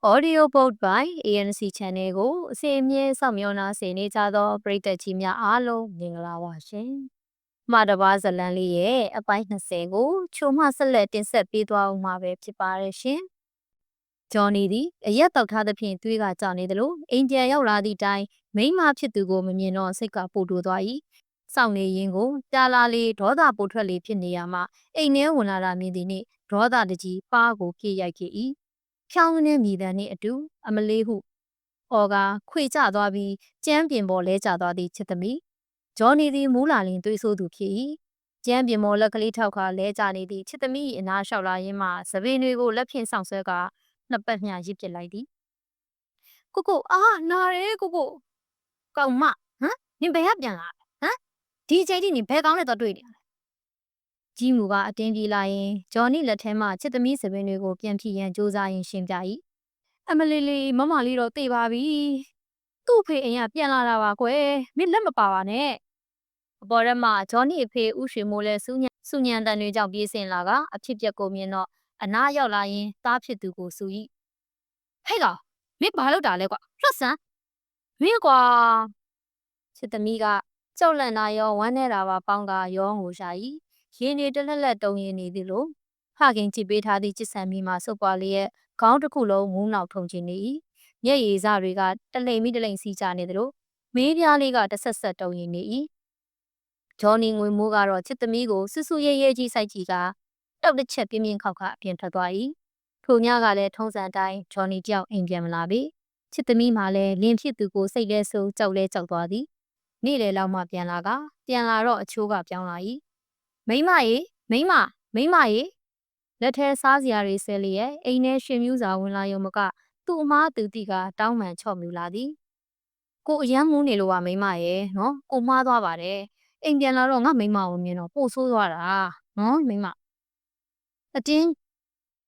Audio Book by ANC Channel ကိုအစီအမြဲစောင့်မျှော်နာဆင်နေကြသောပရိသတ်ကြီးများအားလုံးမင်္ဂလာပါရှင်။မှာတပါးဇလန်းလေးရဲ့အပိုင်း20ကိုချိုမှဆက်လက်တင်ဆက်ပေးသွားဦးမှာပဲဖြစ်ပါတယ်ရှင်။ဂျော်နီသည်အရက်တောက်ထားသဖြင့်သွေးကကြောက်နေသလိုအိမ်ပြန်ရောက်လာသည့်တိုင်မိန်းမဖြစ်သူကိုမမြင်တော့စိတ်ကပိုတိုးသွား၏။စောင့်နေရင်ကိုကြာလာလေဒေါသပိုထွက်လေဖြစ်နေရမှအိမ်ထဲဝင်လာတာမြင်သည်နှင့်ဒေါသတကြီးပါးကိုပြေးရိုက်ခဲ့၏။ဖြောင်းနှင်းမြည်တမ်းနှင့်အတူအမလေးဟုအော်ကခွေကျသွားပြီးကျမ်းပြင်ပေါ်လဲကျသွားသည့်ချစ်သမီးဂျော်နီသည်မူးလာလင်သွေးဆိုးသူဖြစ်၏ကျမ်းပြင်ပေါ်လက်ကလေးထောက်ခါလဲကျနေသည့်ချစ်သမီးအနားလျှောက်လာရင်းမှသပင်တွေကိုလက်ဖြင့်ဆောင်ဆွဲကနှစ်ပတ်မျှရစ်ပစ်လိုက်သည်ကိုအာနာရဲကိုကောင်မဟမ်နင်ဘယ်ကပြန်လာဟမ်ဒီအချိန်ထိနင်ဘယ်ကောင်းနဲ့တော့တွေ့နေရလဲကြီးမူကအတင်းပြေးလာရင်ဂျော်နီလက်ထဲမှချစ်သမီးသပင်တွေကိုပြန်ဖြီရန်ကြိုးစားရင်ရှင်းပြ၏အမလေးလေးမမလေးတော့တေပါပြီသူ့ဖေအိမ်ကပြန်လာတာပါကွယ်မင်းလက်မပါပါနဲ့အပေါ်ရက်မှာဂျော်နီအဖေဥရွှေမိုးလဲစူညံတန်တွေကြောင့်ပြေးစင်လာကအဖြစ်ပြက်ကိုမြင်တော့အနားရောက်လာရင်သားဖြစ်သူကိုစူ၏ဟဲ့ကောင်မင်းဘာလုပ်တာလဲကွာလှဆန်းမင်းကွာချစ်သမီးကကြောက်လန့်တာရောဝမ်းနေတာပါပေါင်းကရောငိုရှာ၏ရင်တွေတလက်လက်တုံရင်နေသည်လို့ဖခင်ကြည့်ပေးထားသည့်ချစ်ဆံမီမှာစုပ်ပွားလျက်ခေါင်းတစ်ခုလုံးငုံနောက်ထုံချနေ၏မျက်ရည်စတွေကတလိမ်မိတလိမ်စီးကြနေသလိုမေးပြားလေးကတဆက်ဆက်တုံရင်နေ၏ဂျော်နီငွေမိုးကတော့ချစ်သမီးကိုဆူဆူရဲရဲကြီးစိုက်ကြည့်ကတောက်တစ်ချက်ပြင်းပြင်းခောက်ခအပြင်ထွက်သွား၏ထိုညကလည်းထုံးစံတိုင်းဂျော်နီတယောက်အိမ်ပြန်မလာပြီချစ်သမီးမှလည်းလင်းဖြစ်သူကိုစိတ်လဲဆိုးကြောက်လဲကြောက်သွားသည်နေ့လေလောက်မှပြန်လာတော့အချိုးကပြောင်းလာ၏မိမရေလက်ထဲစားစရာတွေဆဲလျက်အိမ်ထဲရှင်မြူးစာဝင်လာရုံမကသူ့အမားသူတိကတောင်းမှန်ချော့မြူလာသည်ကိုအယမ်းမူးနေလို့ပါမိမရဲ့နော်ကိုမှားသွားပါတယ်အိမ်ပြန်လာတော့ငါမိမကိုမြင်တော့ပို့ဆိုးသွားတာနော်မိမအတင်း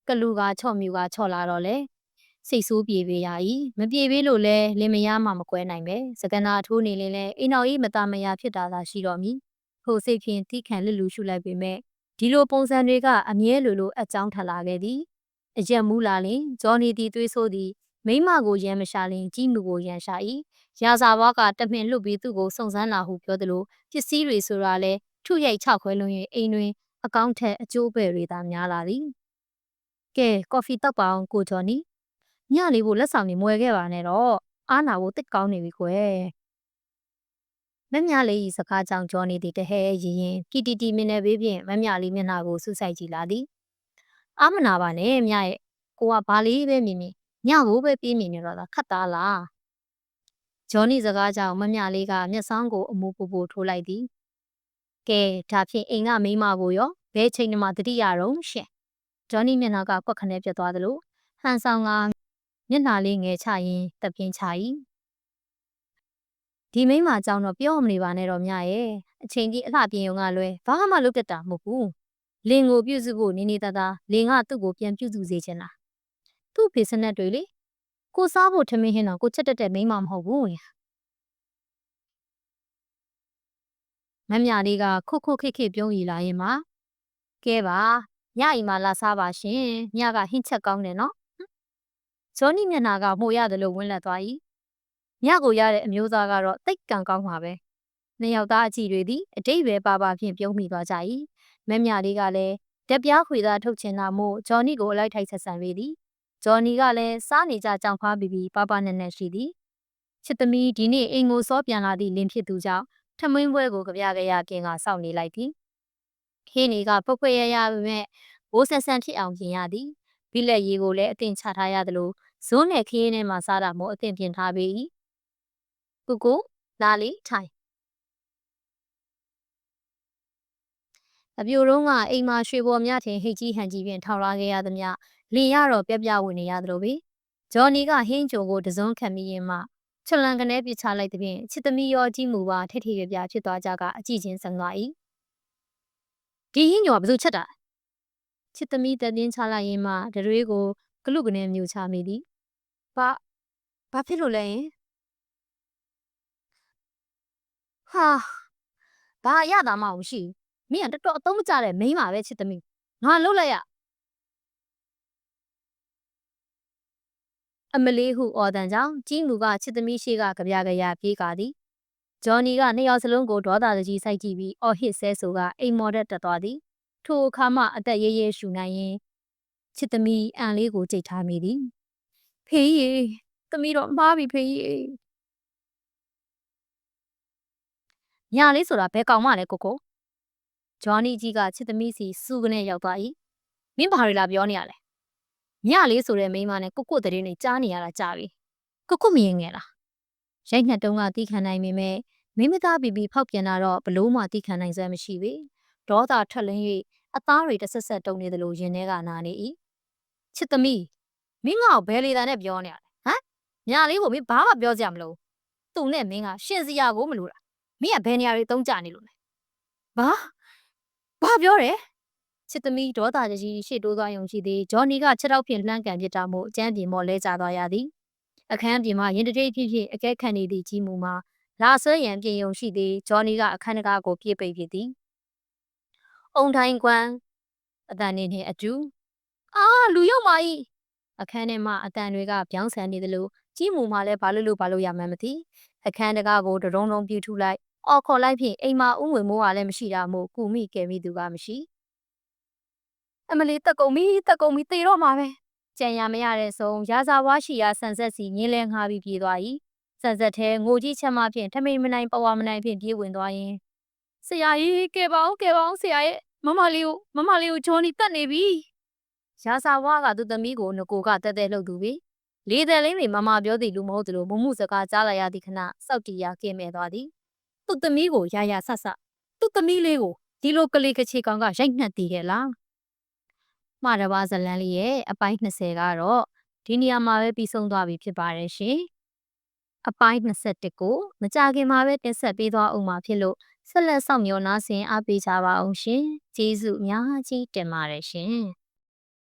ကလူကချော့မြူကချော့လာတော့လေစိတ်ဆိုးပြေပေးရ၏မပြေပေးလို့လဲလင်မယားမှမကွဲနိုင်ပဲစကနာထိုးနေရင်လဲအိမ်တော်ကြီးမตาမယာဖြစ်တာသာရှိတော့မည်ထိုစိတ်ဖြင့်တိခံလစ်လူရှုလိုက်ပေမဲ့ဒီလိုပုံစံတွေကအမြဲလိုအကြောင်းထလာခဲ့သည်အရက်မူးလာလင်ဂျော်နီတီသွေးဆိုးသည်မိမကိုရန်မရှာလင်ကြီးမှုကိုရန်ရှာ၏ရာဇာဘွားကတမင်လွတ်ပြီးသူ့ကိုစုံစမ်းလာဟုပြောသလိုပစ္စည်းတွေဆိုတာလဲထုရိုက်ချခွဲလွန်၍အိမ်တွင်အကောင့်ထက်အကျိုးပဲ့တွေသာများလာသည်ကဲကော်ဖီတောက်ပါအောင်ကိုဂျော်နီညလေးဖို့လက်ဆောင်တွေမွယ်ခဲ့ပါနဲ့တော့အားနာဖို့တိတ်ကောင်းနေပြီကွယ်မမြလေးဤစကားကြောင့်ဂျော်နီသည်တဟဲရင်ကီတီတီမင်းနဲ့ဘေးဖြင့်မမြလေးမျက်နှာကိုစူးစိုက်ကြည့်လာသည်အာမနာပါနဲ့မြရဲ့ကိုကဘာလေးပဲမြင်မြင်ညကိုပဲပြေးမြင်နေတော့တာခတ်သားလားဂျော်နီစကားကြောင့်မမြလေးကမျက်စောင်းကိုအမူပူပူထိုးလိုက်သည်ကဲဒါဖြင့်အိမ်ကမိမကိုရောဘဲချိန်မှတတိယတော့ရှင်ဂျော်နီမျက်နှာကကွက်ခနဲပြတ်သွားသလိုဟန်ဆောင်ကမျက်နှာလေးငယ်ချရင်တပြင်းချ၏ဒီမိမအကြောင်းတော့ပြောမနေပါနဲ့တော့မြရဲ့အချိန်ကြီးအလှပြင်းုံကလွဲဘာမှလုပ်တတ်တာမဟုတ်ဘူးလင်ကိုပြုစုဖို့နေနေတသားလင်ကသူ့ကိုပြန်ပြုစုစေချင်တာသူ့ဖေစနက်တွေလေကိုစားဖို့ထမင်းဟင်းတော့ကိုချက်တက်တဲ့မိမမဟုတ်ဘူးမမြလေးကခုတ်ခိပြုံးရီလာရင်မှာကဲပါညအိမ်မှာလာစားပါရှင်ညကဟင်းချက်ကောင်းတယ်နော်ဂျော်နီမျက်နှာကမှုရတယ်လို့ဝင်းလက်သွား၏ညကိုရတဲ့အမျိုးသားကတော့တိတ်ကန်ကောင်းမှာပဲနှစ်ယောက်သားအကြည့်တွေသည်အတိတ်ပဲပါဖြင့်ပြုံးမိသွားကြ၏မမြလေးကလည်းတက်ပြားခွေသားထုတ်ချင်တာမို့ဂျော်နီကိုအလိုက်ထိုက်ဆက်ဆံပေသည်ဂျော်နီကလည်းစားနေကြကြောင်ဖားပြီးပါနဲ့ရှိသည်ချစ်သမီးဒီနေ့အိမ်ကိုစောပြန်လာသည့်လင်ဖြစ်သူကြောင့်ထမင်းပွဲကိုကြပြကြရကင်းကစောင့်နေလိုက်သည်ခင်းနေကဖွယ်ရပေမဲ့ဘိုးဆန်ဆန်ဖြစ်အောင်ပြင်ရသည်ဘိလက်ရီကိုလည်းအသင်ချထားရသလိုဇွန်းနဲ့ခင်းထဲမှာစားတာမို့အသင်ပြင်ထားပေ၏ကိုလာလေထိုင်အပြိုတုံးကအိမ်မှာရွှေပေါ်မြထင်ဟိတ်ကြီးဟန်ကြီးဖြင့်ထောင်လာခဲ့ရသမျှလင်ရတော့ပြဝင်နေရသလိုပဲဂျော်နီကဟင်းကြုံကိုတစုံခံပြီးရင်မှချွန်လန်ကနေပြချလိုက်တဲ့ဖြင့်ချစ်သမီးရောကြီးမူပါထိထိပြဖြစ်သွားကြကအကြည့်ချင်းဆန်သွား၏ဒီဟင်းညောဘယ်သူချက်တာချစ်သမီးတည်င်းချလိုက်ရင်မှတရွေးကိုဂလုကနေမြူချမိသည်ဘာဖြစ်လို့လဲဟာဘာရတာမှမရှိမင်းကတော်တော်အသုံးမကျတဲ့မိန်းမပဲချစ်သမီးငါလှုပ်လိုက်ရ အမလေးဟုအော်တန်ကြောင့်ကြီးမူကချစ်သမီးရှိကကြပြကြရပြေးကာသည်ဂျော်နီကနှစ်ယောက်စလုံးကိုဒေါသတကြီးစိုက်ကြည့်ပြီးအော်ဟစ်ဆဲဆိုကအိမ်မော်တက်တက်သွားသည်ထိုအခါမှအသက်ရဲရဲရှူနိုင်ရင်ချစ်သမီးအန်လေးကိုကြိတ်ထားမိသည်ဖေးရီသမီးတော့မှားပြီဖေးရီညာလေးဆိုတာဘယ်ကောင်မှလဲကိုဂျော်နီကြီးကချစ်သမီးစီစူးကနေရောက်သွား၏မင်းဘာတွေလာပြောနေရလဲညလေးဆိုတဲ့မိန်းမနဲ့ကိုတဲ့နေကြားနေရတာကြာပြီကိုမရင်ငယ်လားရိုက်နှက်တုံးကတီးခံနိုင်ပေမဲ့မင်းမသားပီပီဖောက်ပြန်တာတော့ဘလို့မှတီးခံနိုင်စွမ်းမရှိပေဒေါသထွက်လင်း၍အသားတွေတဆက်ဆက်တုံနေသလိုရင်ထဲကနာနေ၏ချစ်သမီးမင်းငါ့ကိုဘယ်လေသာနဲ့ပြောနေရလဲဟမ်ညလေးကိုမင်းဘာမှပြောစရာမလိုသူနဲ့မင်းကရှင်စရာကိုမလိုတာမင်းကဘယ်နေရာတွေတုံးကြနေလို့လဲဘာပြောတယ်ချစ်သမီးဒေါသကြီးရှေ့တိုးသွားရုံရှိသည်ဂျော်နီကချက်တော့ဖြင့်လှမ်းကန်ပစ်တာမို့အကျန်းပြေမော်လဲကျသွားရသည်အခန်းပြင်မှာရင်တတိဖြစ်ဖြစ်အကဲခတ်နေသည့်ကြီးမူမှာလာဆွဲရန်ပြင်ယုံရှိသည်ဂျော်နီကအခန်းတကားကိုပြေးပိတ်ဖြစ်သည်အုံထိုင်ကွမ်းအတန်နေနှင့်အတူလူရောက်မာ၏အခန်းထဲမှအတန်တွေကပြောင်းဆန်နေသလိုကြီးမူမှာလည်းဘာလို့ရမှန်းမသိအခန်းတကားကိုတရုံပြူထူလိုက်အော်ခေါ်လိုက်ဖြင့်အိမ်မှာဥငွေမိုးကလည်းမရှိတာမို့ကူမိကဲမိသူကမရှိအမလီတက်ကုန်ပြီသေတော့မှာပဲကြံရမရတဲ့ဆုံးရာဇာဝါရှိရာဆန်ဆက်စီငင်းလဲငှားပြီးပြေးသွား၏ဆန်ဆက်ထဲငိုကြီးချက်မှဖြင့်ထမိန်မနိုင်ပဝါမနိုင်ဖြင့်ပြေးဝင်သွားရင်ဆရာကြီးကဲပါအောင်ဆရာရဲ့မမလေးကိုဂျော်နီတက်နေပြီရာဇာဝါကသူသမီးကိုငကိုကတဲလှုပ်သူပြီလေတန်လေးတွေမပြောသည်လူမဟုတ်သလိုမမှုစကားကြားလိုက်ရသည့်ခဏစောက်တီရကင်းမဲ့သွားသည်သူသမီးကိုရာဆသူသမီးလေးကိုဒီလိုကလေးကချေကောင်ကရိုက်နှက်တည်ခဲ့လားမှားတပါဇလန်းလေးရဲ့အပိုင်း20ကတော့ဒီနေရာမှာပဲပြီးဆုံးသွားပြီဖြစ်ပါတယ်ရှင်အပိုင်း21ကိုမကြခင်မှာပဲတင်ဆက်ပေးသွားအောင်မှာဖြစ်လို့ဆက်လက်ဆောင်မျှော်နားဆင်အားပေးကြပါအောင်ရှင်ကျေးဇူးအများကြီးတင်ပါတယ်ရှင်